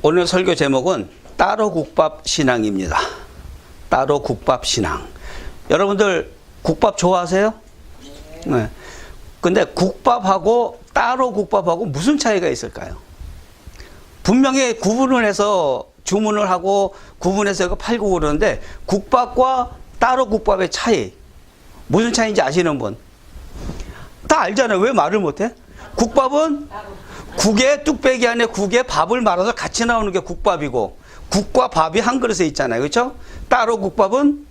오늘 설교 제목은 따로 국밥 신앙입니다. 따로 국밥 신앙. 여러분들 국밥 좋아하세요? 네. 근데 국밥하고 따로 국밥하고 무슨 차이가 있을까요? 분명히 구분을 해서 주문을 하고 구분해서 이거 팔고 그러는데 국밥과 따로 국밥의 차이, 무슨 차이인지 아시는 분? 다 알잖아요. 왜 말을 못해? 국밥은 국에, 뚝배기 안에 국에 밥을 말아서 같이 나오는 게 국밥이고, 국과 밥이 한 그릇에 있잖아요. 그렇죠? 따로 국밥은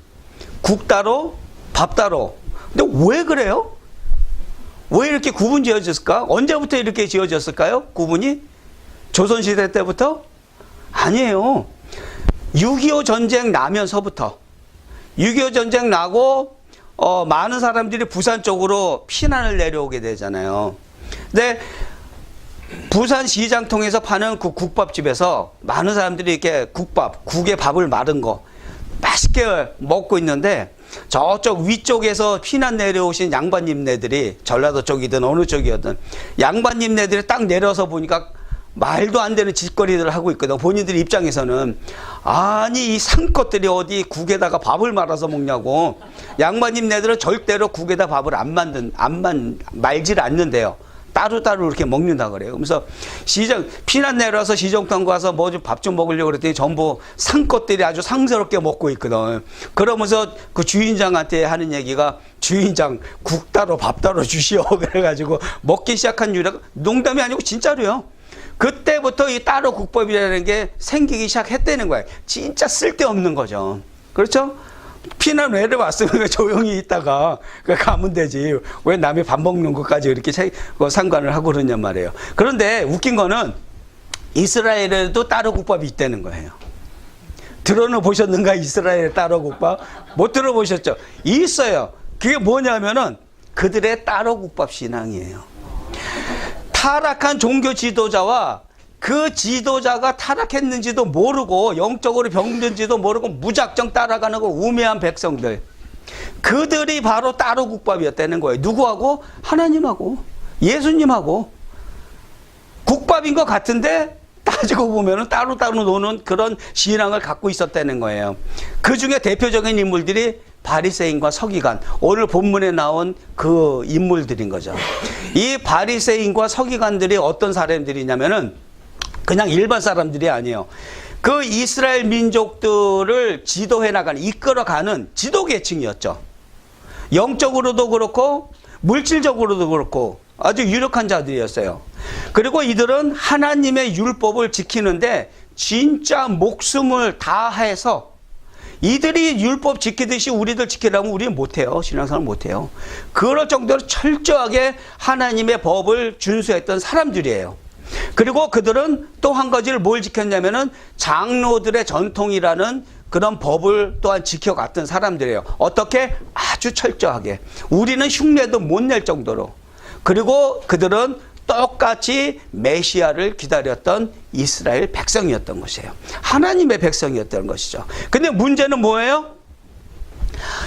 국 따로 밥 따로. 근데 왜 그래요? 왜 이렇게 구분 지어졌을까? 언제부터 이렇게 지어졌을까요? 구분이? 조선시대 때부터? 아니에요. 6.25 전쟁 나면서부터. 6.25 전쟁 나고 많은 사람들이 부산 쪽으로 피난을 내려오게 되잖아요. 근데 부산 시장 통해서 파는 그 국밥집에서 많은 사람들이 이렇게 국밥, 국에 밥을 마른 거 맛있게 먹고 있는데, 저쪽 위쪽에서 피난 내려오신 양반님네들이, 전라도 쪽이든 어느 쪽이든 양반님네들이 딱 내려서 보니까 말도 안 되는 짓거리들을 하고 있거든. 본인들 입장에서는 아니 이 상것들이 어디 국에다가 밥을 말아서 먹냐고. 양반님네들은 절대로 국에다 밥을 말질 않는데요. 따로따로 이렇게 먹는다 그래요. 그래서 시장 피난 내려와서 시정통 가서 뭐 좀 밥 좀 먹으려고 그랬더니 전부 상것들이 아주 상스럽게 먹고 있거든. 그러면서 그 주인장한테 하는 얘기가, 주인장 국 따로 밥 따로 주시오. 그래가지고 먹기 시작한 이유가 농담이 아니고 진짜로요. 그때부터 이 따로 국밥이라는 게 생기기 시작했다는 거예요. 진짜 쓸데없는 거죠. 그렇죠? 피난 내려왔으면 조용히 있다가 가면 되지. 왜 남이 밥 먹는 것까지 이렇게 상관을 하고 그러냔 말이에요. 그런데 웃긴 거는 이스라엘에도 따로 국밥이 있다는 거예요. 들어는 보셨는가? 이스라엘 따로 국밥? 못 들어보셨죠? 있어요. 그게 뭐냐면은 그들의 따로 국밥 신앙이에요. 타락한 종교 지도자와 그 지도자가 타락했는지도 모르고 영적으로 병든지도 모르고 무작정 따라가는 거 우매한 백성들, 그들이 바로 따로 국밥이었다는 거예요. 누구하고? 하나님하고 예수님하고. 국밥인 것 같은데 따지고 보면은 따로따로 노는 그런 신앙을 갖고 있었다는 거예요. 그 중에 대표적인 인물들이 바리새인과 서기관, 오늘 본문에 나온 그 인물들인 거죠. 이 바리새인과 서기관들이 어떤 사람들이냐면은 그냥 일반 사람들이 아니에요. 그 이스라엘 민족들을 지도해 나가는, 이끌어가는 지도계층이었죠. 영적으로도 그렇고 물질적으로도 그렇고 아주 유력한 자들이었어요. 그리고 이들은 하나님의 율법을 지키는데 진짜 목숨을 다해서, 이들이 율법 지키듯이 우리들 지키라면 우리는 못해요. 신앙생활 못해요. 그럴 정도로 철저하게 하나님의 법을 준수했던 사람들이에요. 그리고 그들은 또 한 가지를 뭘 지켰냐면은 장로들의 전통이라는 그런 법을 또한 지켜갔던 사람들이에요. 어떻게? 아주 철저하게. 우리는 흉내도 못 낼 정도로. 그리고 그들은 똑같이 메시아를 기다렸던 이스라엘 백성이었던 것이에요. 하나님의 백성이었던 것이죠. 근데 문제는 뭐예요?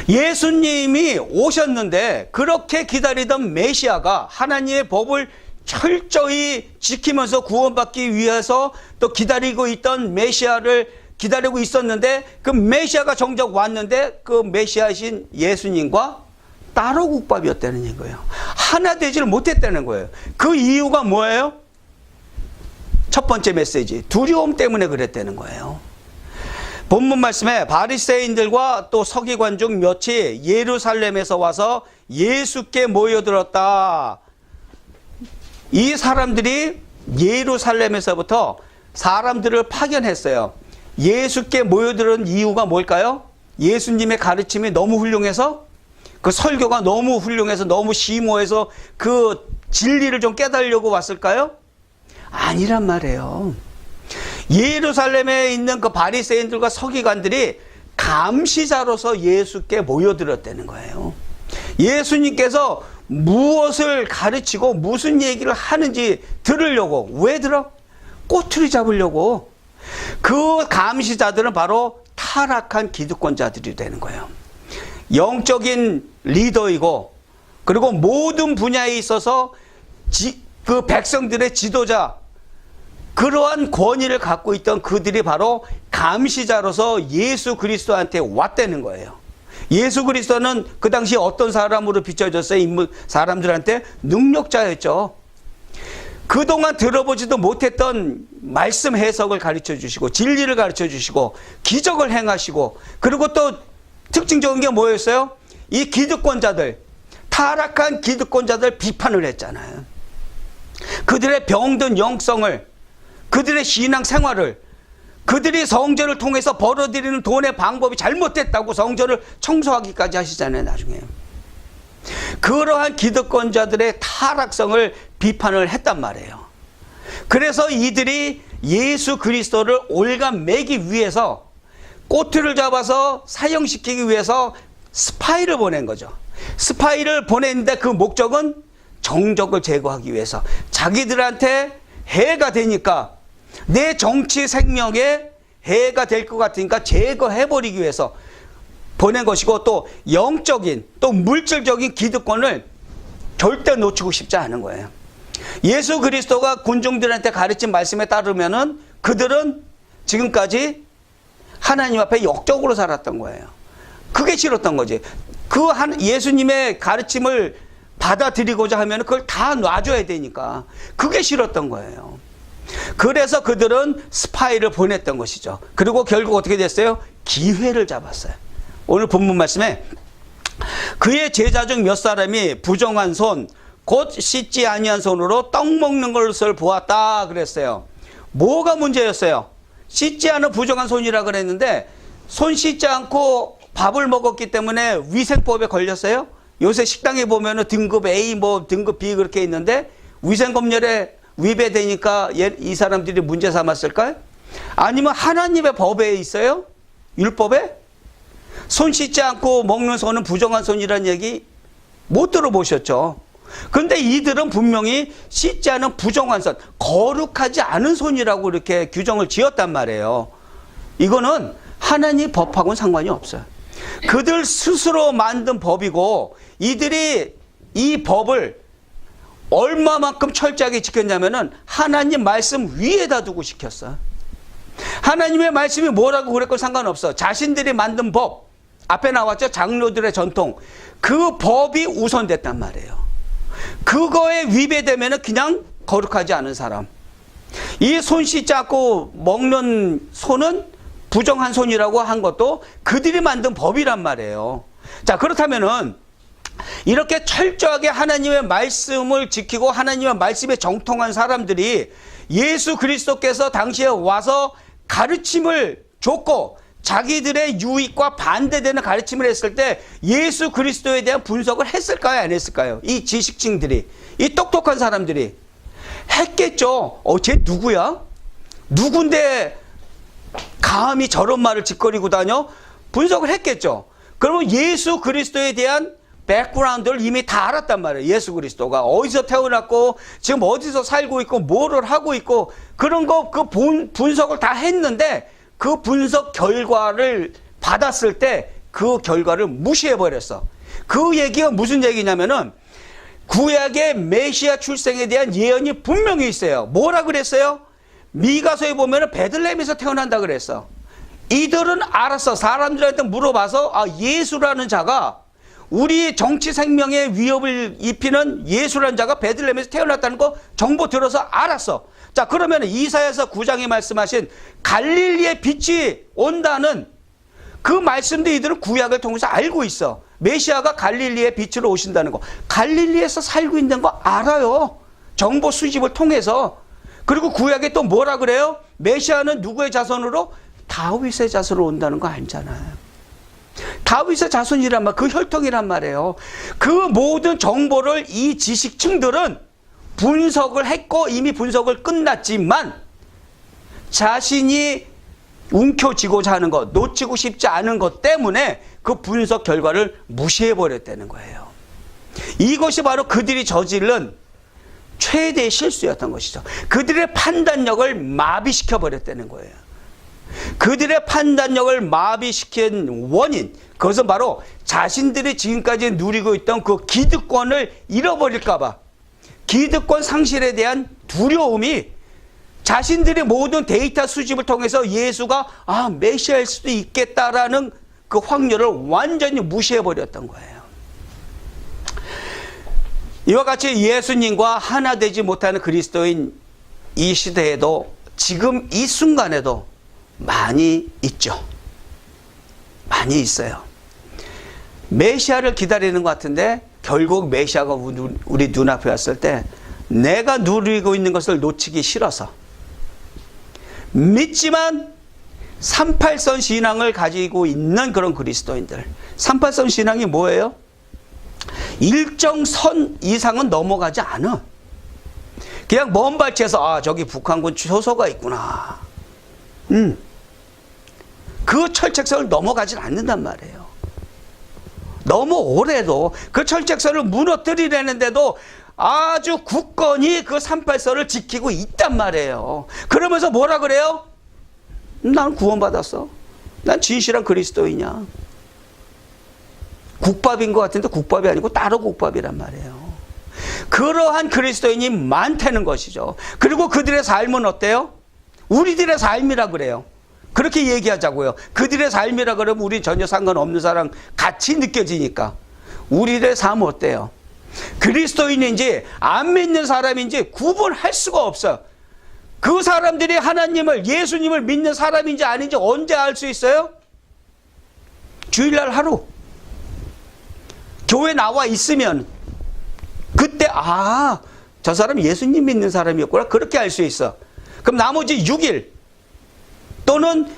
예수님이 오셨는데 그렇게 기다리던 메시아가 하나님의 법을 철저히 지키면서 구원받기 위해서 또 기다리고 있던 메시아를 기다리고 있었는데, 그 메시아가 정작 왔는데 그 메시아이신 예수님과 따로 국밥이었다는 거예요. 하나 되지를 못했다는 거예요. 그 이유가 뭐예요? 첫 번째 메시지, 두려움 때문에 그랬다는 거예요. 본문 말씀에 바리새인들과 또 서기관 중 몇이 예루살렘에서 와서 예수께 모여들었다. 이 사람들이 예루살렘에서부터 사람들을 파견했어요. 예수께 모여드는 이유가 뭘까요? 예수님의 가르침이 너무 훌륭해서, 그 설교가 너무 훌륭해서, 너무 심오해서 그 진리를 좀 깨달으려고 왔을까요? 아니란 말이에요. 예루살렘에 있는 그 바리새인들과 서기관들이 감시자로서 예수께 모여들었다는 거예요. 예수님께서 무엇을 가르치고 무슨 얘기를 하는지 들으려고. 왜 들어? 꼬투리 잡으려고. 그 감시자들은 바로 타락한 기득권자들이 되는 거예요. 영적인 리더이고, 그리고 모든 분야에 있어서 그 백성들의 지도자, 그러한 권위를 갖고 있던 그들이 바로 감시자로서 예수 그리스도한테 왔다는 거예요. 예수 그리스도는 그 당시 어떤 사람으로 비춰졌어요? 사람들한테 능력자였죠. 그동안 들어보지도 못했던 말씀 해석을 가르쳐 주시고 진리를 가르쳐 주시고 기적을 행하시고, 그리고 또 특징적인 게 뭐였어요? 이 기득권자들, 타락한 기득권자들 비판을 했잖아요. 그들의 병든 영성을, 그들의 신앙 생활을, 그들이 성전을 통해서 벌어들이는 돈의 방법이 잘못됐다고 성전을 청소하기까지 하시잖아요, 나중에. 그러한 기득권자들의 타락성을 비판을 했단 말이에요. 그래서 이들이 예수 그리스도를 올가매기 위해서, 꼬투리를 잡아서 사형시키기 위해서 스파이를 보낸 거죠. 스파이를 보냈는데 그 목적은 정적을 제거하기 위해서, 자기들한테 해가 되니까, 내 정치 생명에 해가 될 것 같으니까 제거해버리기 위해서 보낸 것이고, 또 영적인 또 물질적인 기득권을 절대 놓치고 싶지 않은 거예요. 예수 그리스도가 군중들한테 가르친 말씀에 따르면은 그들은 지금까지 하나님 앞에 역적으로 살았던 거예요. 그게 싫었던 거지. 예수님의 가르침을 받아들이고자 하면 그걸 다 놔줘야 되니까 그게 싫었던 거예요. 그래서 그들은 스파이를 보냈던 것이죠. 그리고 결국 어떻게 됐어요? 기회를 잡았어요. 오늘 본문 말씀에 그의 제자 중 몇 사람이 부정한 손, 곧 씻지 아니한 손으로 떡 먹는 것을 보았다 그랬어요. 뭐가 문제였어요? 씻지 않은 부정한 손이라 그랬는데, 손 씻지 않고 밥을 먹었기 때문에 위생법에 걸렸어요? 요새 식당에 보면은 등급 A, 뭐 등급 B 그렇게 있는데 위생검열에 위배되니까 이 사람들이 문제 삼았을까요? 아니면 하나님의 법에 있어요? 율법에? 손 씻지 않고 먹는 손은 부정한 손이라는 얘기 못 들어보셨죠? 근데 이들은 분명히 씻지 않은 부정한 손, 거룩하지 않은 손이라고 이렇게 규정을 지었단 말이에요. 이거는 하나님 법하고는 상관이 없어요. 그들 스스로 만든 법이고, 이들이 이 법을 얼마만큼 철저하게 지켰냐면은 하나님 말씀 위에다 두고 지켰어. 하나님의 말씀이 뭐라고 그랬건 상관없어. 자신들이 만든 법, 앞에 나왔죠? 장로들의 전통. 그 법이 우선됐단 말이에요. 그거에 위배되면은 그냥 거룩하지 않은 사람. 이 손 씻지 않고 먹는 손은 부정한 손이라고 한 것도 그들이 만든 법이란 말이에요. 자, 그렇다면은 이렇게 철저하게 하나님의 말씀을 지키고 하나님의 말씀에 정통한 사람들이 예수 그리스도께서 당시에 와서 가르침을 줬고 자기들의 유익과 반대되는 가르침을 했을 때 예수 그리스도에 대한 분석을 했을까요? 안 했을까요? 이 지식층들이, 이 똑똑한 사람들이 했겠죠. 쟤 누구야? 누군데 감히 저런 말을 짓거리고 다녀? 분석을 했겠죠. 그러면 예수 그리스도에 대한 백그라운드를 이미 다 알았단 말이에요. 예수 그리스도가 어디서 태어났고 지금 어디서 살고 있고 뭐를 하고 있고 그런 거 그 분석을 다 했는데, 그 분석 결과를 받았을 때 그 결과를 무시해버렸어. 그 얘기가 무슨 얘기냐면은 구약의 메시아 출생에 대한 예언이 분명히 있어요. 뭐라 그랬어요? 미가서에 보면은 베들레헴에서 태어난다 그랬어. 이들은 알았어. 사람들한테 물어봐서 예수라는 자가, 우리 정치 생명에 위협을 입히는 예수라는 자가 베들레헴에서 태어났다는 거 정보 들어서 알았어. 자, 그러면 이사야서 9장에 말씀하신 갈릴리의 빛이 온다는 그 말씀도 이들은 구약을 통해서 알고 있어. 메시아가 갈릴리의 빛으로 오신다는 거, 갈릴리에서 살고 있는 거 알아요. 정보 수집을 통해서. 그리고 구약에 또 뭐라 그래요? 메시아는 누구의 자손으로? 다윗의 자손으로 온다는 거 알잖아요. 다윗의 자손이란 말, 그 혈통이란 말이에요. 그 모든 정보를 이 지식층들은 분석을 했고 이미 분석을 끝났지만 자신이 움켜쥐고자 하는 것, 놓치고 싶지 않은 것 때문에 그 분석 결과를 무시해버렸다는 거예요. 이것이 바로 그들이 저지른 최대의 실수였던 것이죠. 그들의 판단력을 마비시켜버렸다는 거예요. 그들의 판단력을 마비시킨 원인, 그것은 바로 자신들이 지금까지 누리고 있던 그 기득권을 잃어버릴까 봐, 기득권 상실에 대한 두려움이 자신들의 모든 데이터 수집을 통해서 예수가 메시아일 수도 있겠다라는 그 확률을 완전히 무시해버렸던 거예요. 이와 같이 예수님과 하나 되지 못하는 그리스도인 이 시대에도 지금 이 순간에도 많이 있죠. 많이 있어요. 메시아를 기다리는 것 같은데 결국 메시아가 우리 눈앞에 왔을 때 내가 누리고 있는 것을 놓치기 싫어서 믿지만 38선 신앙을 가지고 있는 그런 그리스도인들. 38선 신앙이 뭐예요? 일정 선 이상은 넘어가지 않아. 그냥 먼 발치에서 저기 북한군 효소가 있구나. 그 철책선을 넘어가진 않는단 말이에요. 너무 오래도 그 철책선을 무너뜨리려는데도 아주 굳건히 그 38선을 지키고 있단 말이에요. 그러면서 뭐라 그래요? 난 구원받았어. 난 진실한 그리스도이냐. 국밥인 것 같은데 국밥이 아니고 따로 국밥이란 말이에요. 그러한 그리스도인이 많다는 것이죠. 그리고 그들의 삶은 어때요? 우리들의 삶이라 그래요. 그렇게 얘기하자고요. 그들의 삶이라 그러면 우리 전혀 상관없는 사람 같이 느껴지니까. 우리들의 삶은 어때요? 그리스도인인지 안 믿는 사람인지 구분할 수가 없어요. 그 사람들이 하나님을, 예수님을 믿는 사람인지 아닌지 언제 알 수 있어요? 주일날 하루 교회 나와 있으면 그때 저 사람 예수님 믿는 사람이었구나, 그렇게 알 수 있어. 그럼 나머지 6일 또는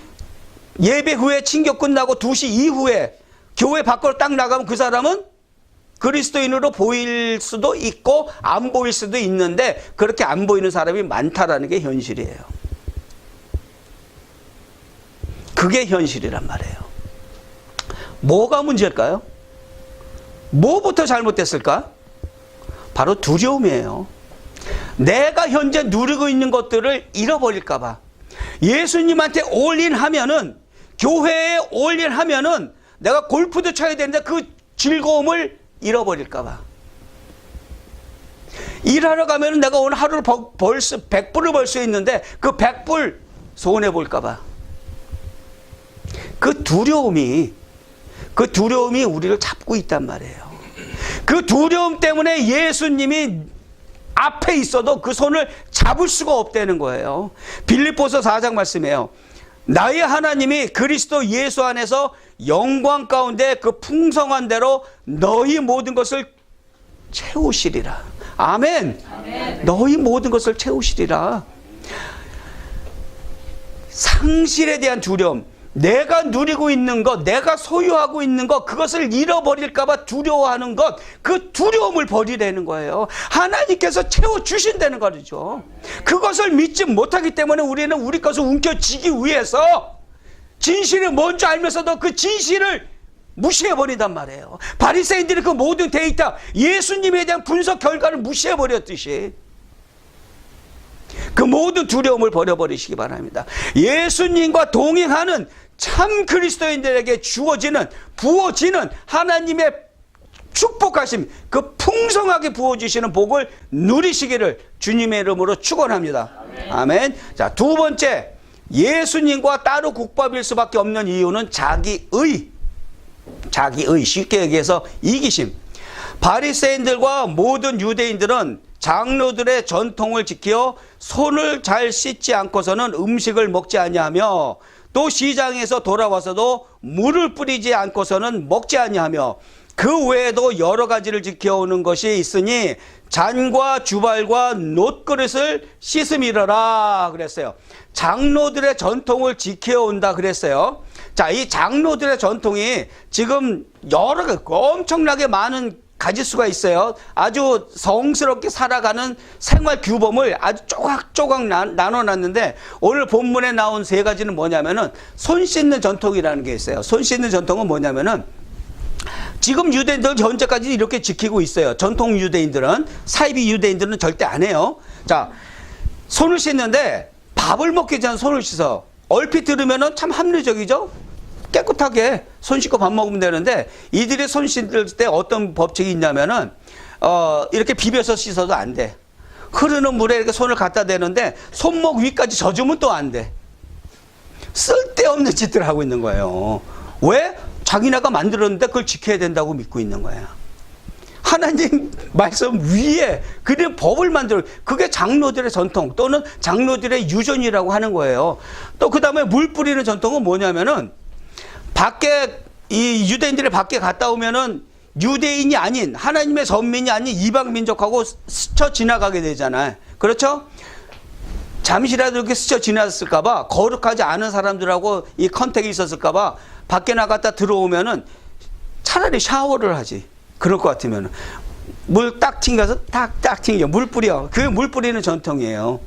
예배 후에 친교 끝나고 2시 이후에 교회 밖으로 딱 나가면 그 사람은 그리스도인으로 보일 수도 있고 안 보일 수도 있는데 그렇게 안 보이는 사람이 많다라는 게 현실이에요. 그게 현실이란 말이에요. 뭐가 문제일까요? 뭐부터 잘못됐을까? 바로 두려움이에요. 내가 현재 누리고 있는 것들을 잃어버릴까 봐. 예수님한테 올인하면은, 교회에 올인하면은 내가 골프도 쳐야 되는데 그 즐거움을 잃어버릴까 봐. 일하러 가면은 내가 오늘 하루를 100불을 벌 수 있는데 그 100불 손해볼까 봐. 그 두려움이 우리를 잡고 있단 말이에요. 그 두려움 때문에 예수님이 앞에 있어도 그 손을 잡을 수가 없다는 거예요. 빌립보서 4장 말씀이에요. 나의 하나님이 그리스도 예수 안에서 영광 가운데 그 풍성한 대로 너희 모든 것을 채우시리라. 아멘. 아멘. 너희 모든 것을 채우시리라. 상실에 대한 두려움, 내가 누리고 있는 것, 내가 소유하고 있는 것, 그것을 잃어버릴까 봐 두려워하는 것, 그 두려움을 버리라는 거예요. 하나님께서 채워주신다는 거죠. 그것을 믿지 못하기 때문에 우리는 우리 것을 움켜쥐기 위해서 진실을 먼저 알면서도 그 진실을 무시해버린단 말이에요. 바리새인들이 그 모든 데이터, 예수님에 대한 분석 결과를 무시해버렸듯이 그 모든 두려움을 버려버리시기 바랍니다. 예수님과 동행하는 참 그리스도인들에게 부어지는 하나님의 축복하심, 그 풍성하게 부어주시는 복을 누리시기를 주님의 이름으로 축원합니다. 아멘. 아멘. 자, 두 번째, 예수님과 따로 국밥일 수밖에 없는 이유는 자기의, 쉽게 얘기해서 이기심. 바리새인들과 모든 유대인들은 장로들의 전통을 지켜 손을 잘 씻지 않고서는 음식을 먹지 아니하며, 또 시장에서 돌아와서도 물을 뿌리지 않고서는 먹지 아니하며, 그 외에도 여러 가지를 지켜오는 것이 있으니 잔과 주발과 놋그릇을 씻음이러라 그랬어요. 장로들의 전통을 지켜온다 그랬어요. 자, 이 장로들의 전통이 지금 여러 개 엄청나게 많은 가지수가 있어요. 아주 성스럽게 살아가는 생활 규범을 아주 조각조각 나눠놨는데, 오늘 본문에 나온 세 가지는 뭐냐면은 손 씻는 전통이라는 게 있어요. 손 씻는 전통은 뭐냐면은 지금 유대인들 현재까지 이렇게 지키고 있어요. 전통 유대인들은, 사이비 유대인들은 절대 안 해요. 자, 손을 씻는데 밥을 먹기 전에 손을 씻어. 얼핏 들으면은 참 합리적이죠? 깨끗하게 손 씻고 밥 먹으면 되는데, 이들이 손 씻을 때 어떤 법칙이 있냐면은 이렇게 비벼서 씻어도 안 돼. 흐르는 물에 이렇게 손을 갖다 대는데 손목 위까지 젖으면 또 안 돼. 쓸데없는 짓들을 하고 있는 거예요. 왜? 자기네가 만들었는데 그걸 지켜야 된다고 믿고 있는 거야. 하나님 말씀 위에 그런 법을 만들어, 그게 장로들의 전통 또는 장로들의 유전이라고 하는 거예요. 또 그 다음에 물 뿌리는 전통은 뭐냐면은, 밖에 이 유대인들이 밖에 갔다 오면은 유대인이 아닌, 하나님의 선민이 아닌 이방 민족하고 스쳐 지나가게 되잖아요. 그렇죠? 잠시라도 이렇게 스쳐 지났을까봐, 거룩하지 않은 사람들하고 이 컨택이 있었을까봐 밖에 나갔다 들어오면은 차라리 샤워를 하지. 그럴 것 같으면 물 딱 튕겨서 딱 튕겨 물 뿌려. 그게 물 뿌리는 전통이에요.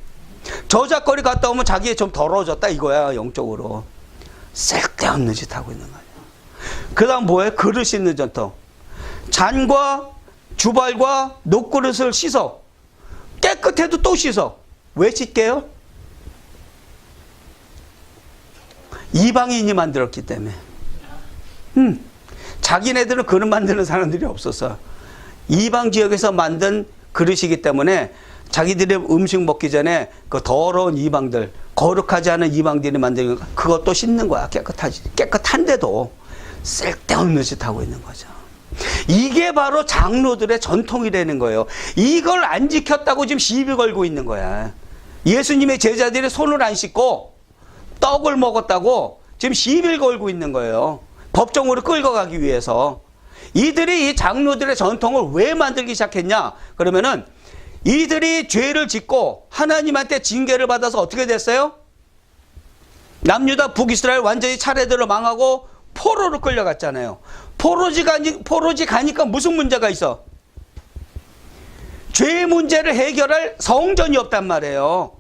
저작거리 갔다 오면 자기가 좀 더러워졌다 이거야. 영적으로 쓸데없는 짓 하고 있는 거예요. 그 다음 뭐예요? 그릇 씻는 전통. 잔과 주발과 녹그릇을 씻어. 깨끗해도 또 씻어. 왜 씻게요? 이방인이 만들었기 때문에. 자기네들은 그릇 만드는 사람들이 없었어. 이방 지역에서 만든 그릇이기 때문에 자기들이 음식 먹기 전에 그 더러운 이방들, 거룩하지 않은 이방들이 만든 그것도 씻는 거야. 깨끗한데도 쓸데없는 짓 하고 있는 거죠. 이게 바로 장로들의 전통이라는 거예요. 이걸 안 지켰다고 지금 시비 걸고 있는 거야. 예수님의 제자들이 손을 안 씻고 떡을 먹었다고 지금 시비를 걸고 있는 거예요. 법정으로 끌고 가기 위해서. 이들이 이 장로들의 전통을 왜 만들기 시작했냐? 그러면은 이들이 죄를 짓고 하나님한테 징계를 받아서 어떻게 됐어요? 남유다 북이스라엘 완전히 차례대로 망하고 포로로 끌려갔잖아요. 포로지 가니까 무슨 문제가 있어? 죄 문제를 해결할 성전이 없단 말이에요.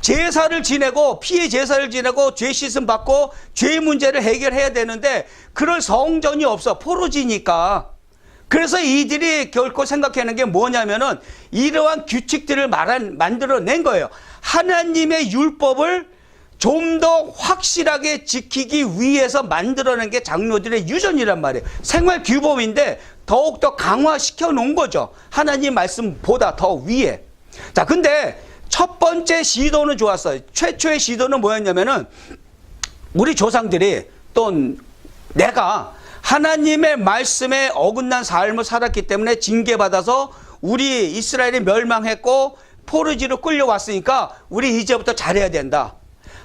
제사를 지내고 피의 제사를 지내고 죄 씻음 받고 죄 문제를 해결해야 되는데 그럴 성전이 없어. 포로지니까. 그래서 이들이 결코 생각하는 게 뭐냐면은 이러한 규칙들을 만들어낸 거예요. 하나님의 율법을 좀 더 확실하게 지키기 위해서 만들어낸 게 장로들의 유전이란 말이에요. 생활 규범인데 더욱더 강화시켜 놓은 거죠. 하나님 말씀보다 더 위에. 자, 근데 첫 번째 시도는 좋았어요. 최초의 시도는 뭐였냐면은 우리 조상들이 또 내가 하나님의 말씀에 어긋난 삶을 살았기 때문에 징계받아서 우리 이스라엘이 멸망했고 포로지로 끌려왔으니까 우리 이제부터 잘해야 된다.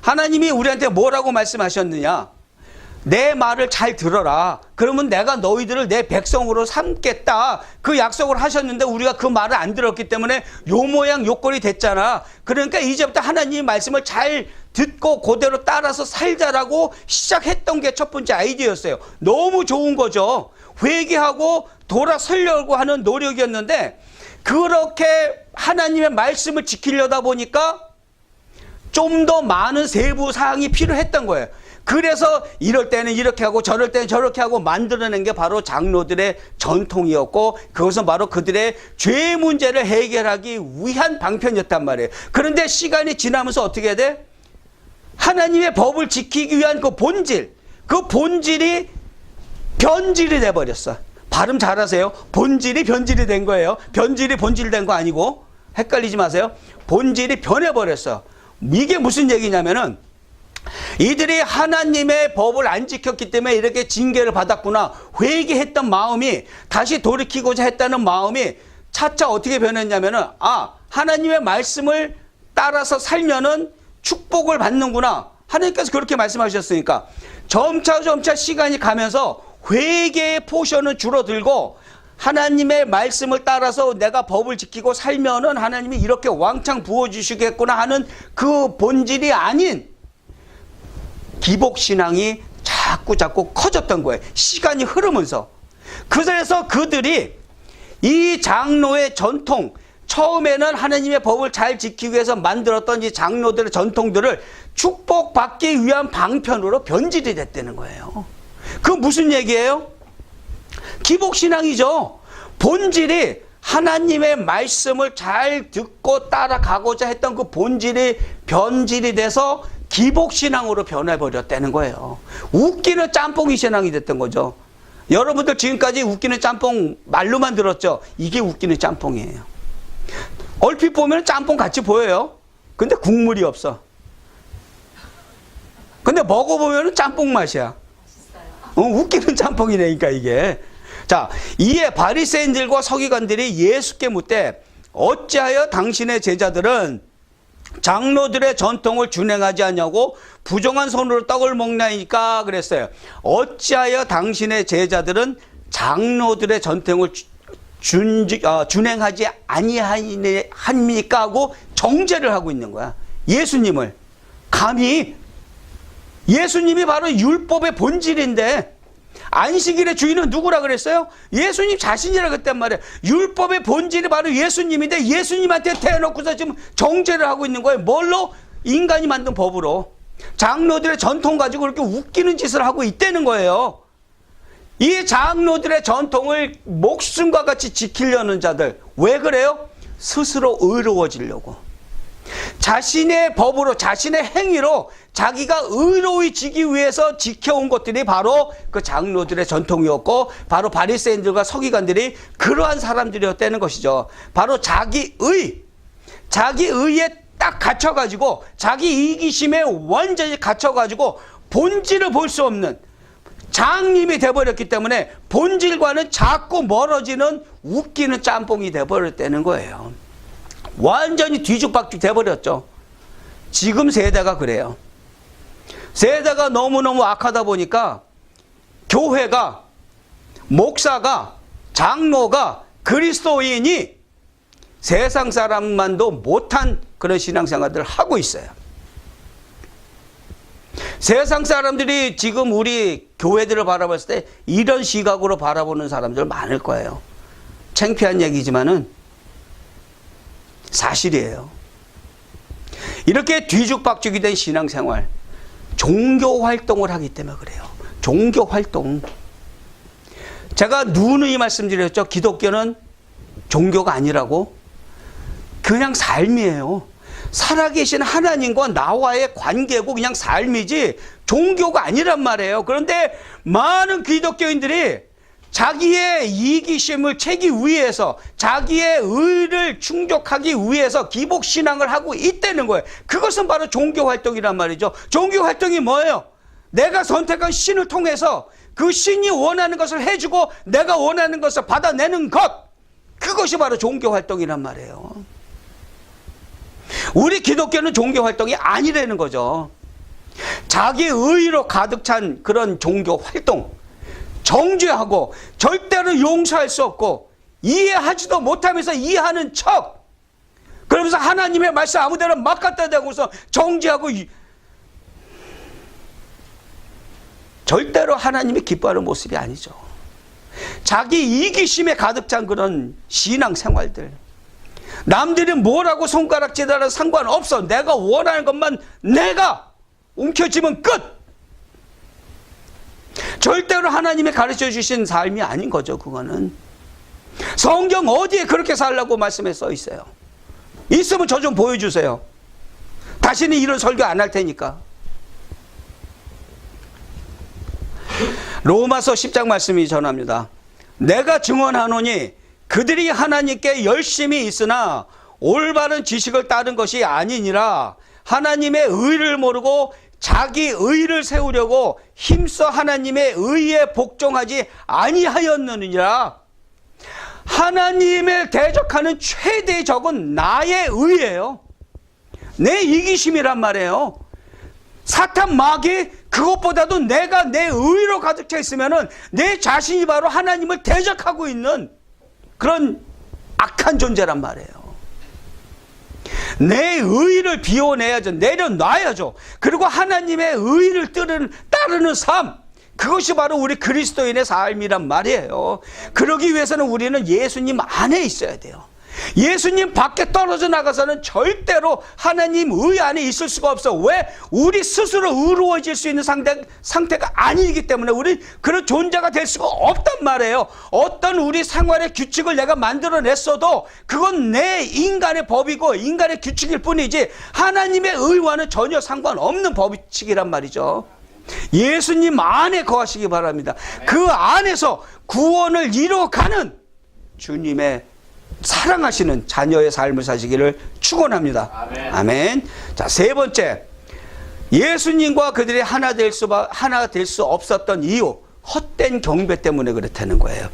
하나님이 우리한테 뭐라고 말씀하셨느냐? 내 말을 잘 들어라. 그러면 내가 너희들을 내 백성으로 삼겠다. 그 약속을 하셨는데 우리가 그 말을 안 들었기 때문에 요 모양 요 꼴이 됐잖아. 그러니까 이제부터 하나님의 말씀을 잘 듣고 그대로 따라서 살자라고 시작했던 게 첫 번째 아이디어였어요. 너무 좋은 거죠. 회개하고 돌아서려고 하는 노력이었는데 그렇게 하나님의 말씀을 지키려다 보니까 좀 더 많은 세부 사항이 필요했던 거예요. 그래서 이럴 때는 이렇게 하고 저럴 때는 저렇게 하고 만들어낸 게 바로 장로들의 전통이었고 그것은 바로 그들의 죄 문제를 해결하기 위한 방편이었단 말이에요. 그런데 시간이 지나면서 어떻게 해야 돼? 하나님의 법을 지키기 위한 그 본질이 변질이 돼버렸어. 발음 잘하세요. 본질이 변질이 된 거예요. 변질이 본질된 거 아니고 헷갈리지 마세요. 본질이 변해버렸어. 이게 무슨 얘기냐면은 이들이 하나님의 법을 안 지켰기 때문에 이렇게 징계를 받았구나. 회개했던 마음이 다시 돌이키고자 했다는 마음이 차차 어떻게 변했냐면은 하나님의 말씀을 따라서 살면은 축복을 받는구나. 하나님께서 그렇게 말씀하셨으니까 점차 시간이 가면서 회개의 포션은 줄어들고 하나님의 말씀을 따라서 내가 법을 지키고 살면은 하나님이 이렇게 왕창 부어주시겠구나 하는 그 본질이 아닌 기복신앙이 자꾸 커졌던 거예요. 시간이 흐르면서. 그래서 그들이 이 장로의 전통, 처음에는 하나님의 법을 잘 지키기 위해서 만들었던 이 장로들의 전통들을 축복받기 위한 방편으로 변질이 됐다는 거예요. 그 무슨 얘기예요? 기복신앙이죠. 본질이 하나님의 말씀을 잘 듣고 따라가고자 했던 그 본질이 변질이 돼서 기복신앙으로 변해버렸다는 거예요. 웃기는 짬뽕이 신앙이 됐던 거죠. 여러분들 지금까지 웃기는 짬뽕 말로만 들었죠. 이게 웃기는 짬뽕이에요. 얼핏 보면 짬뽕 같이 보여요. 근데 국물이 없어. 근데 먹어보면 짬뽕 맛이야. 웃기는 짬뽕이니까 이게. 자, 이에 바리새인들과 서기관들이 예수께 묻되 어찌하여 당신의 제자들은 장로들의 전통을 준행하지 않냐고 부정한 손으로 떡을 먹나이까 그랬어요. 어찌하여 당신의 제자들은 장로들의 전통을 준행하지 아니하니까 하고 정죄를 하고 있는 거야. 예수님을. 감히 예수님이 바로 율법의 본질인데 안식일의 주인은 누구라 그랬어요? 예수님 자신이라 그랬단 말이에요. 율법의 본질이 바로 예수님인데 예수님한테 대놓고서 지금 정죄를 하고 있는 거예요. 뭘로? 인간이 만든 법으로. 장로들의 전통 가지고 그렇게 웃기는 짓을 하고 있다는 거예요. 이 장로들의 전통을 목숨과 같이 지키려는 자들. 왜 그래요? 스스로 의로워지려고. 자신의 법으로, 자신의 행위로 자기가 의로워지기 위해서 지켜온 것들이 바로 그 장로들의 전통이었고, 바로 바리새인들과 서기관들이 그러한 사람들이었다는 것이죠. 바로 자기의에 딱 갇혀가지고, 자기 이기심에 완전히 갇혀가지고 본질을 볼 수 없는 장님이 돼버렸기 때문에 본질과는 자꾸 멀어지는 웃기는 짬뽕이 돼버렸다는 거예요. 완전히 뒤죽박죽 돼버렸죠. 지금 세대가 그래요. 세대가 너무너무 악하다 보니까 교회가, 목사가, 장로가, 그리스도인이 세상 사람만도 못한 그런 신앙생활들을 하고 있어요. 세상 사람들이 지금 우리 교회들을 바라봤을 때 이런 시각으로 바라보는 사람들 많을 거예요. 창피한 얘기지만은 사실이에요. 이렇게 뒤죽박죽이 된 신앙생활, 종교 활동을 하기 때문에 그래요. 종교 활동. 제가 누누이 말씀드렸죠. 기독교는 종교가 아니라고. 그냥 삶이에요. 살아계신 하나님과 나와의 관계고 그냥 삶이지 종교가 아니란 말이에요. 그런데 많은 기독교인들이 자기의 이기심을 채기 위해서, 자기의 의를 충족하기 위해서 기복신앙을 하고 있다는 거예요. 그것은 바로 종교활동이란 말이죠. 종교활동이 뭐예요? 내가 선택한 신을 통해서 그 신이 원하는 것을 해주고 내가 원하는 것을 받아내는 것, 그것이 바로 종교활동이란 말이에요. 우리 기독교는 종교활동이 아니라는 거죠. 자기 의로 가득 찬 그런 종교활동, 정죄하고 절대로 용서할 수 없고 이해하지도 못하면서 이해하는 척, 그러면서 하나님의 말씀 아무데나 막 갖다 대고서 정죄하고, 절대로 하나님이 기뻐하는 모습이 아니죠. 자기 이기심에 가득 찬 그런 신앙생활들. 남들이 뭐라고 손가락질하라 상관없어. 내가 원하는 것만 내가 움켜쥐면 끝. 절대로 하나님이 가르쳐 주신 삶이 아닌 거죠. 그거는 성경 어디에 그렇게 살라고 말씀에 써 있어요? 있으면 저 좀 보여주세요. 다시는 이런 설교 안 할 테니까. 로마서 10장 말씀이 전합니다. 내가 증언하노니 그들이 하나님께 열심히 있으나 올바른 지식을 따른 것이 아니니라. 하나님의 의를 모르고 자기 의를 세우려고 힘써 하나님의 의에 복종하지 아니하였느니라. 하나님을 대적하는 최대의 적은 나의 의예요. 내 이기심이란 말이에요. 사탄 마귀, 그것보다도 내가 내 의로 가득 차 있으면은 내 자신이 바로 하나님을 대적하고 있는 그런 악한 존재란 말이에요. 내 의를 비워내야죠. 내려놔야죠. 그리고 하나님의 의를 따르는 삶, 그것이 바로 우리 그리스도인의 삶이란 말이에요. 그러기 위해서는 우리는 예수님 안에 있어야 돼요. 예수님 밖에 떨어져 나가서는 절대로 하나님 의 안에 있을 수가 없어. 왜? 우리 스스로 의로워질 수 있는 상태가 아니기 때문에 우리 그런 존재가 될 수가 없단 말이에요. 어떤 우리 생활의 규칙을 내가 만들어냈어도 그건 내 인간의 법이고 인간의 규칙일 뿐이지 하나님의 의와는 전혀 상관없는 법칙이란 말이죠. 예수님 안에 거하시기 바랍니다. 그 안에서 구원을 이뤄가는 주님의 사랑하시는 자녀의 삶을 사시기를 축원합니다. 아멘. 아멘. 자, 세 번째. 예수님과 그들이 하나 될 수 없었던 이유, 헛된 경배 때문에 그렇다는 거예요.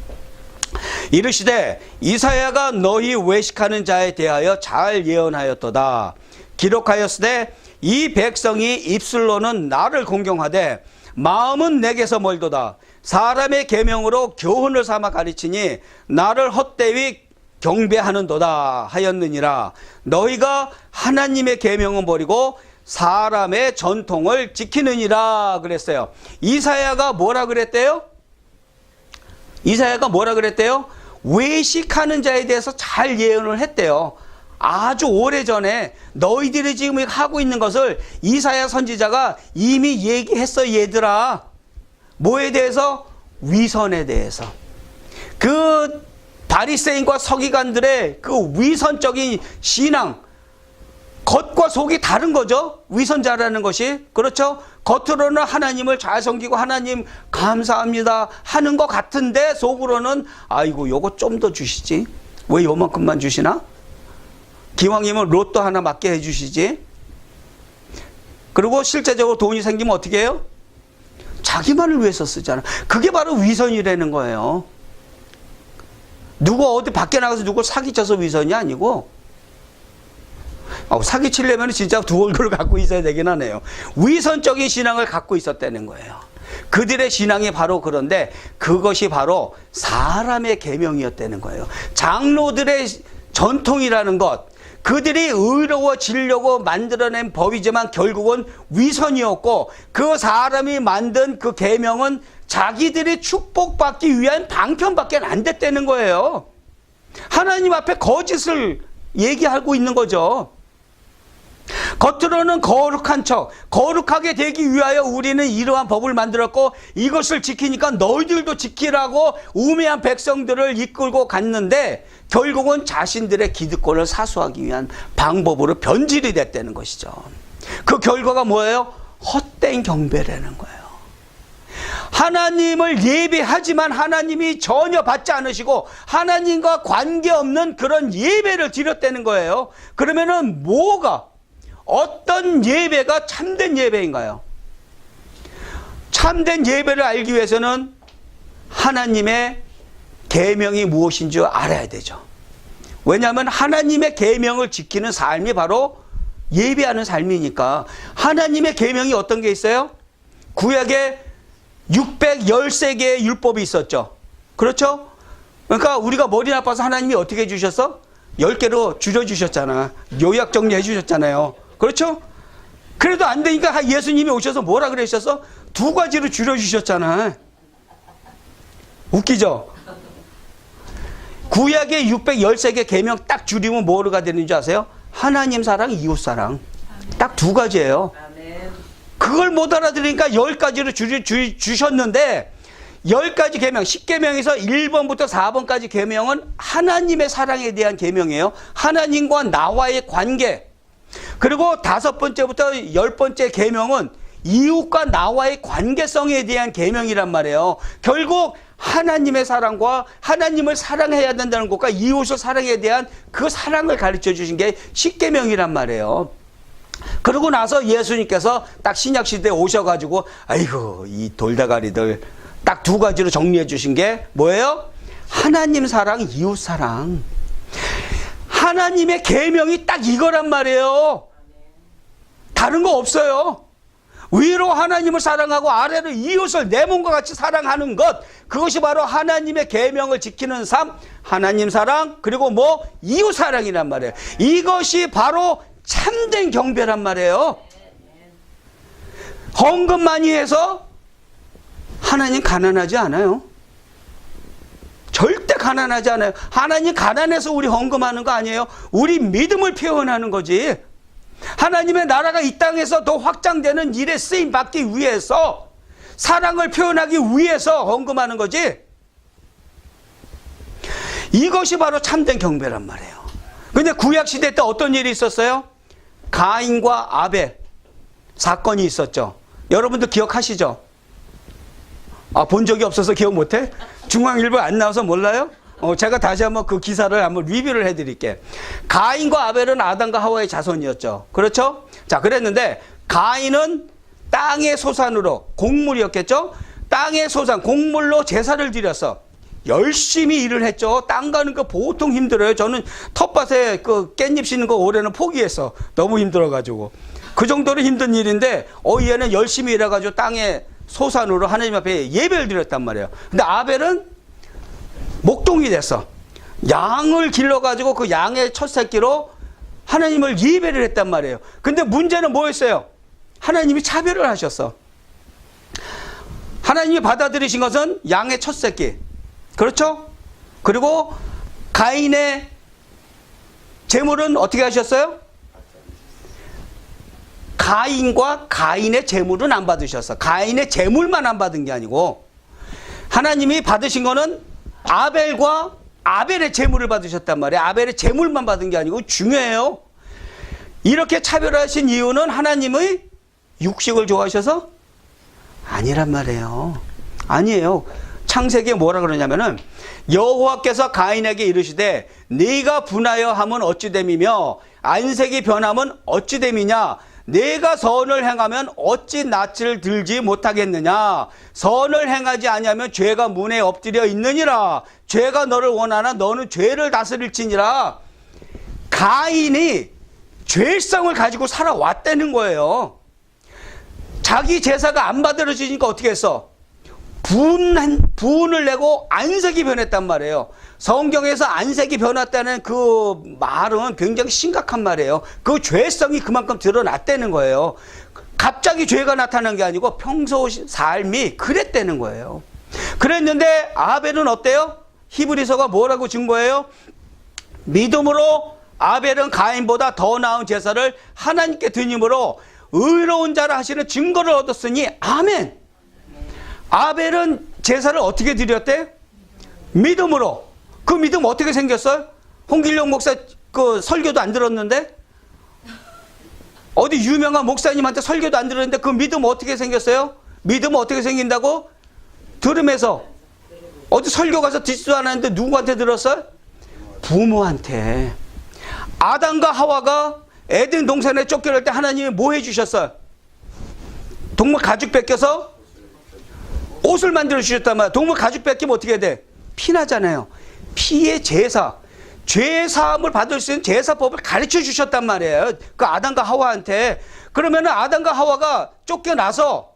이르시되 이사야가 너희 외식하는 자에 대하여 잘 예언하였도다. 기록하였으되 이 백성이 입술로는 나를 공경하되 마음은 내게서 멀도다. 사람의 계명으로 교훈을 삼아 가르치니 나를 헛되이 경배하는도다 하였느니라. 너희가 하나님의 계명은 버리고 사람의 전통을 지키느니라 그랬어요. 이사야가 뭐라 그랬대요? 이사야가 뭐라 그랬대요? 외식하는 자에 대해서 잘 예언을 했대요. 아주 오래전에 너희들이 지금 하고 있는 것을 이사야 선지자가 이미 얘기했어. 얘들아, 뭐에 대해서? 위선에 대해서. 그 바리새인과 서기관들의 그 위선적인 신앙, 겉과 속이 다른 거죠. 위선자라는 것이. 그렇죠? 겉으로는 하나님을 잘 섬기고 하나님 감사합니다 하는 것 같은데 속으로는 아이고 요거 좀 더 주시지. 왜 요만큼만 주시나? 기왕이면 로또 하나 맞게 해주시지. 그리고 실제적으로 돈이 생기면 어떻게 해요? 자기만을 위해서 쓰잖아. 그게 바로 위선이라는 거예요. 누구 어디 밖에 나가서 누구 사기쳐서 위선이 아니고, 사기치려면 진짜 두 얼굴을 갖고 있어야 되긴 하네요. 위선적인 신앙을 갖고 있었다는 거예요. 그들의 신앙이 바로 그런데 그것이 바로 사람의 계명이었다는 거예요. 장로들의 전통이라는 것, 그들이 의로워지려고 만들어낸 법이지만 결국은 위선이었고, 그 사람이 만든 그 계명은 자기들이 축복받기 위한 방편밖에 안 됐다는 거예요. 하나님 앞에 거짓을 얘기하고 있는 거죠. 겉으로는 거룩한 척, 거룩하게 되기 위하여 우리는 이러한 법을 만들었고 이것을 지키니까 너희들도 지키라고 우매한 백성들을 이끌고 갔는데 결국은 자신들의 기득권을 사수하기 위한 방법으로 변질이 됐다는 것이죠. 그 결과가 뭐예요? 헛된 경배라는 거예요. 하나님을 예배하지만 하나님이 전혀 받지 않으시고 하나님과 관계없는 그런 예배를 드렸다는 거예요. 그러면은 어떤 예배가 참된 예배인가요? 참된 예배를 알기 위해서는 하나님의 계명이 무엇인 줄 알아야 되죠. 왜냐하면 하나님의 계명을 지키는 삶이 바로 예배하는 삶이니까. 하나님의 계명이 어떤 게 있어요? 구약에 613개의 율법이 있었죠. 그렇죠? 그러니까 우리가 머리 나빠서 하나님이 어떻게 해주셨어? 10개로 줄여주셨잖아. 요약 정리해 주셨잖아요. 그렇죠? 그래도 안 되니까 예수님이 오셔서 뭐라 그러셨어? 2가지로 줄여주셨잖아. 웃기죠? 구약의 613개 계명 딱 줄이면 뭐가 되는 줄 아세요? 하나님 사랑, 이웃 사랑. 딱 2가지예요. 그걸 못 알아들으니까 10가지로 주셨는데 10가지 계명, 10계명에서 1번부터 4번까지 계명은 하나님의 사랑에 대한 계명이에요. 하나님과 나와의 관계. 그리고 5번째부터 10번째 계명은 이웃과 나와의 관계성에 대한 계명이란 말이에요. 결국 하나님의 사랑과 하나님을 사랑해야 된다는 것과 이웃을 사랑에 대한 그 사랑을 가르쳐 주신 게 10계명이란 말이에요. 그러고 나서 예수님께서 딱 신약시대에 오셔가지고 아이고 이 돌다가리들 딱 2가지로 정리해 주신 게 뭐예요? 하나님 사랑, 이웃 사랑. 하나님의 계명이 딱 이거란 말이에요. 다른 거 없어요. 위로 하나님을 사랑하고 아래로 이웃을 내 몸과 같이 사랑하는 것, 그것이 바로 하나님의 계명을 지키는 삶, 하나님 사랑, 그리고 이웃 사랑이란 말이에요. 이것이 바로 참된 경배란 말이에요. 헌금 많이 해서 하나님 가난하지 않아요. 절대 가난하지 않아요. 하나님 가난해서 우리 헌금하는 거 아니에요. 우리 믿음을 표현하는 거지. 하나님의 나라가 이 땅에서 더 확장되는 일에 쓰임 받기 위해서, 사랑을 표현하기 위해서 헌금하는 거지. 이것이 바로 참된 경배란 말이에요. 근데 구약시대 때 어떤 일이 있었어요? 가인과 아벨 사건이 있었죠. 여러분들 기억하시죠? 본 적이 없어서 기억 못해? 중앙일보 안 나와서 몰라요? 제가 다시 한번 그 기사를 한번 리뷰를 해드릴게. 가인과 아벨은 아담과 하와의 자손이었죠. 그렇죠? 자, 그랬는데 가인은 땅의 소산으로, 곡물이었겠죠? 땅의 소산, 곡물로 제사를 드렸어. 열심히 일을 했죠. 땅 가는 거 보통 힘들어요. 저는 텃밭에 그 깻잎 씻는 거 올해는 포기했어. 너무 힘들어가지고. 그 정도로 힘든 일인데, 얘는 열심히 일해가지고 땅의 소산으로 하나님 앞에 예배를 드렸단 말이에요. 근데 아벨은 목동이 됐어. 양을 길러가지고 그 양의 첫 새끼로 하나님을 예배를 했단 말이에요. 근데 문제는 뭐였어요? 하나님이 차별을 하셨어. 하나님이 받아들이신 것은 양의 첫 새끼. 그렇죠? 그리고 가인의 제물은 어떻게 하셨어요? 가인과 가인의 제물은 안 받으셨어. 가인의 제물만 안 받은 게 아니고 하나님이 받으신 거는 아벨과 아벨의 제물을 받으셨단 말이에요. 아벨의 제물만 받은 게 아니고 중요해요. 이렇게 차별하신 이유는 하나님의 육식을 좋아하셔서? 아니란 말이에요. 아니에요. 창세기에 뭐라 그러냐면은 여호와께서 가인에게 이르시되 네가 분하여 함은 어찌 됨이며 안색이 변함은 어찌 됨이냐. 내가 선을 행하면 어찌 낯을 들지 못하겠느냐. 선을 행하지 아니하면 죄가 문에 엎드려 있느니라. 죄가 너를 원하나 너는 죄를 다스릴지니라. 가인이 죄성을 가지고 살아왔다는 거예요. 자기 제사가 안 받아들여지니까 어떻게 했어? 분을 내고 안색이 변했단 말이에요. 성경에서 안색이 변했다는 그 말은 굉장히 심각한 말이에요. 그 죄성이 그만큼 드러났다는 거예요. 갑자기 죄가 나타난 게 아니고 평소 삶이 그랬다는 거예요. 그랬는데 아벨은 어때요? 히브리서가 뭐라고 준 거예요? 믿음으로 아벨은 가인보다 더 나은 제사를 하나님께 드림으로 의로운 자라 하시는 증거를 얻었으니 아멘. 아벨은 제사를 어떻게 드렸대? 믿음으로. 그 믿음 어떻게 생겼어요? 홍길용 목사 그 설교도 안 들었는데? 어디 유명한 목사님한테 설교도 안 들었는데 그 믿음 어떻게 생겼어요? 믿음은 어떻게 생긴다고? 들으면서. 어디 설교 가서 듣지도 않았는데 누구한테 들었어요? 부모한테. 아담과 하와가 에덴 동산에 쫓겨날 때 하나님이 뭐 해주셨어요? 동물 가죽 벗겨서 옷을 만들어 주셨단 말이야. 동물 가죽 벗기면 어떻게 돼? 피나잖아요. 피의 제사, 죄 사함을 받을 수 있는 제사법을 가르쳐 주셨단 말이에요. 그 아담과 하와한테. 그러면은 아담과 하와가 쫓겨나서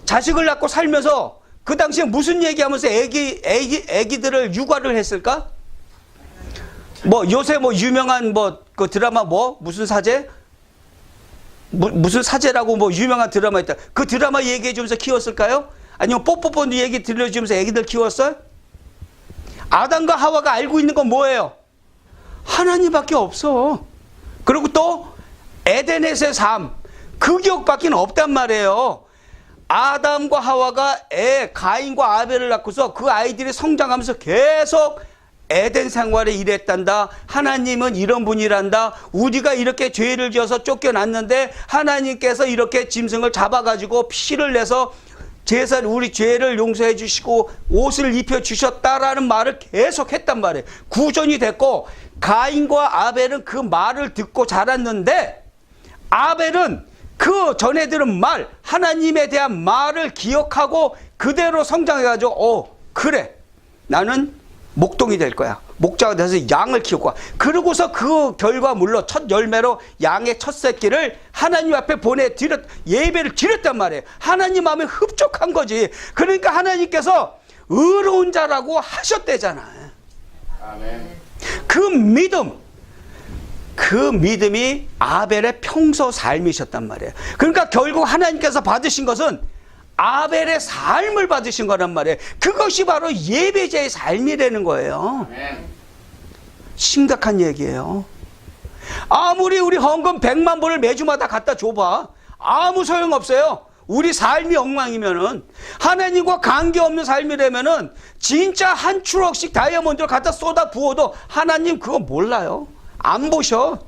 자식을 낳고 살면서 그 당시에 무슨 얘기하면서 애기들을 육아를 했을까? 뭐 요새 뭐 유명한 뭐 그 드라마 뭐 무슨 사제? 무슨 사제라고 뭐 유명한 드라마 있다. 그 드라마 얘기해 주면서 키웠을까요? 아니면 뽀뽀뽀 얘기 들려주면서 애기들 키웠어요? 아담과 하와가 알고 있는 건 뭐예요? 하나님밖에 없어. 그리고 또 에덴에서의 삶, 그 기억밖에 없단 말이에요. 아담과 하와가 가인과 아벨을 낳고서 그 아이들이 성장하면서 계속 에덴 생활에 일했단다. 하나님은 이런 분이란다. 우리가 이렇게 죄를 지어서 쫓겨났는데 하나님께서 이렇게 짐승을 잡아가지고 피를 내서 제사를 우리 죄를 용서해 주시고 옷을 입혀 주셨다라는 말을 계속 했단 말이에요. 구전이 됐고 가인과 아벨은 그 말을 듣고 자랐는데 아벨은 그 전에 들은 말, 하나님에 대한 말을 기억하고 그대로 성장해가지고 그래 나는 목동이 될 거야. 목자가 돼서 양을 키울 거야. 그러고서 그 결과물로 첫 열매로 양의 첫 새끼를 하나님 앞에 예배를 드렸단 말이에요. 하나님 마음에 흡족한 거지. 그러니까 하나님께서 의로운 자라고 하셨대잖아요. 아멘. 그 믿음이 아벨의 평소 삶이셨단 말이에요. 그러니까 결국 하나님께서 받으신 것은 아벨의 삶을 받으신 거란 말이에요. 그것이 바로 예배자의 삶이라는 거예요. 심각한 얘기예요. 아무리 우리 헌금 100만 불을 매주마다 갖다 줘봐. 아무 소용없어요. 우리 삶이 엉망이면은, 하나님과 관계없는 삶이라면은 진짜 한 추억씩 다이아몬드를 갖다 쏟아 부어도 하나님 그거 몰라요. 안 보셔.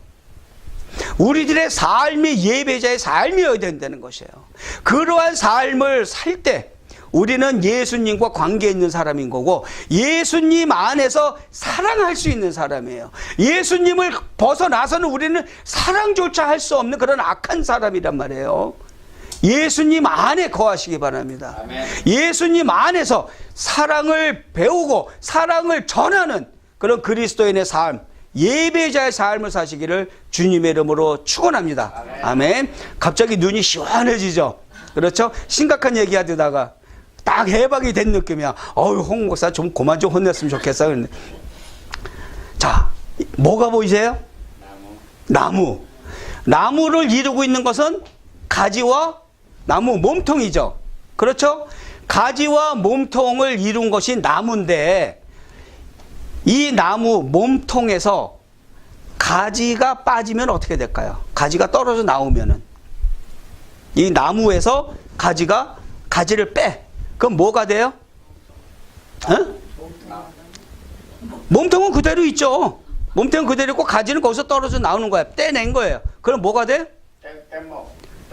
우리들의 삶이 예배자의 삶이어야 된다는 것이에요. 그러한 삶을 살 때 우리는 예수님과 관계 있는 사람인 거고, 예수님 안에서 사랑할 수 있는 사람이에요. 예수님을 벗어나서는 우리는 사랑조차 할 수 없는 그런 악한 사람이란 말이에요. 예수님 안에 거하시기 바랍니다. 아멘. 예수님 안에서 사랑을 배우고 사랑을 전하는 그런 그리스도인의 삶, 예배자의 삶을 사시기를 주님의 이름으로 축원합니다. 아멘. 아멘. 갑자기 눈이 시원해지죠. 그렇죠? 심각한 얘기 하다가 딱 해방이 된 느낌이야. 어휴, 홍 목사 좀 그만 좀 혼냈으면 좋겠어. 자, 뭐가 보이세요? 나무. 나무를 이루고 있는 것은 가지와 나무 몸통이죠. 그렇죠? 가지와 몸통을 이룬 것이 나무인데, 이 나무 몸통에서 가지가 빠지면 어떻게 될까요? 가지가 떨어져 나오면은, 이 나무에서 가지를 빼. 그럼 뭐가 돼요? 몸통은 그대로 있죠. 몸통은 그대로 있고 가지는 거기서 떨어져 나오는 거야. 떼낸 거예요. 그럼 뭐가 돼?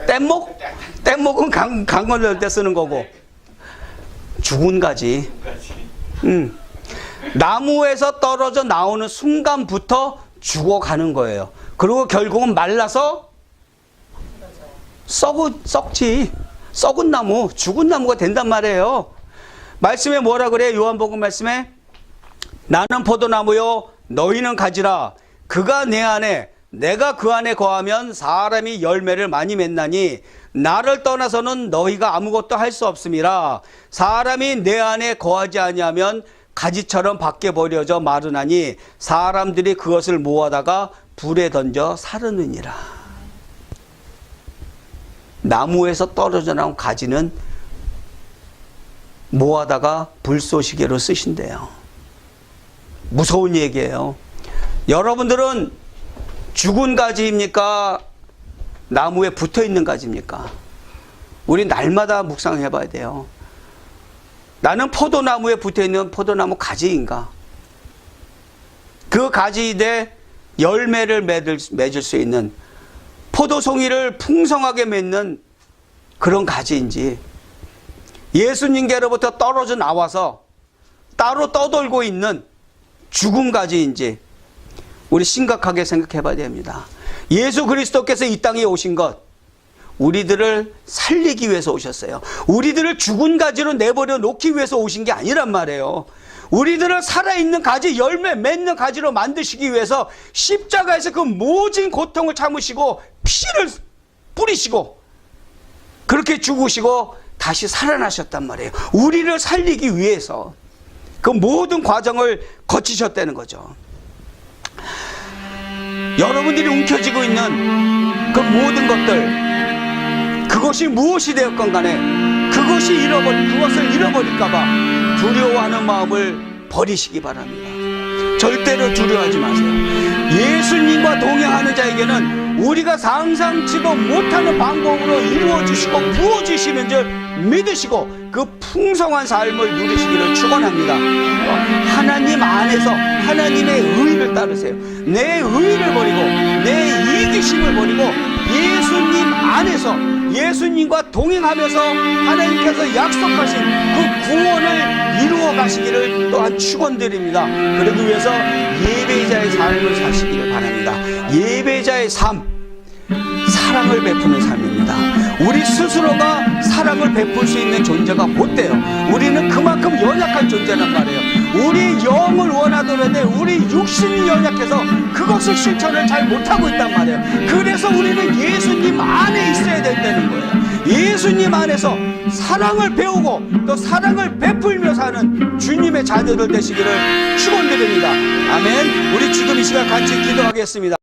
뗏목? 뗏목은 강 건널 때 쓰는 거고. 죽은 가지. 나무에서 떨어져 나오는 순간부터 죽어가는 거예요. 그리고 결국은 말라서 썩지. 썩은 나무, 죽은 나무가 된단 말이에요. 말씀에 뭐라 그래요? 요한복음 말씀에 나는 포도나무요 너희는 가지라. 그가 내 안에 내가 그 안에 거하면 사람이 열매를 많이 맺나니 나를 떠나서는 너희가 아무것도 할 수 없음이라. 사람이 내 안에 거하지 아니하면 가지처럼 밖에 버려져 마르나니 사람들이 그것을 모아다가 불에 던져 사르느니라. 나무에서 떨어져 나온 가지는 모아다가 불쏘시개로 쓰신대요. 무서운 얘기예요. 여러분들은 죽은 가지입니까? 나무에 붙어있는 가지입니까? 우리 날마다 묵상해 봐야 돼요. 나는 포도나무에 붙어있는 포도나무 가지인가? 그 가지에 열매를 맺을 수 있는, 포도송이를 풍성하게 맺는 그런 가지인지, 예수님께로부터 떨어져 나와서 따로 떠돌고 있는 죽은 가지인지 우리 심각하게 생각해 봐야 됩니다. 예수 그리스도께서 이 땅에 오신 것, 우리들을 살리기 위해서 오셨어요. 우리들을 죽은 가지로 내버려 놓기 위해서 오신 게 아니란 말이에요. 우리들을 살아있는 가지, 열매 맺는 가지로 만드시기 위해서 십자가에서 그 모진 고통을 참으시고 피를 뿌리시고 그렇게 죽으시고 다시 살아나셨단 말이에요. 우리를 살리기 위해서 그 모든 과정을 거치셨다는 거죠. 여러분들이 움켜쥐고 있는 그 모든 것들, 그것이 무엇이 되었건 간에 그것을 잃어버릴까 봐 두려워하는 마음을 버리시기 바랍니다. 절대로 두려워하지 마세요. 예수님과 동행하는 자에게는 우리가 상상치도 못하는 방법으로 이루어주시고 부어주시는 줄 믿으시고 그 풍성한 삶을 누리시기를 축원합니다. 하나님 안에서 하나님의 의를 따르세요. 내 의를 버리고 내 이기심을 버리고 예수님 안에서 예수님과 동행하면서 하나님께서 약속하신 그 구원을 이루어 가시기를 또한 축원드립니다. 그러기 위해서 예배자의 삶을 사시기를 바랍니다. 예배자의 삶, 사랑을 베푸는 삶입니다. 우리 스스로가 사랑을 베풀 수 있는 존재가 못 돼요. 우리는 그만큼 연약한 존재란 말이에요. 우리 영을 원하더라도 우리 육신이 연약해서 그것을 실천을 잘 못하고 있단 말이에요. 그래서 우리는 예수님 안에 있어야 된다는 거예요. 예수님 안에서 사랑을 배우고 또 사랑을 베풀며 사는 주님의 자녀들 되시기를 축원드립니다. 아멘. 우리 지금 이 시간 같이 기도하겠습니다.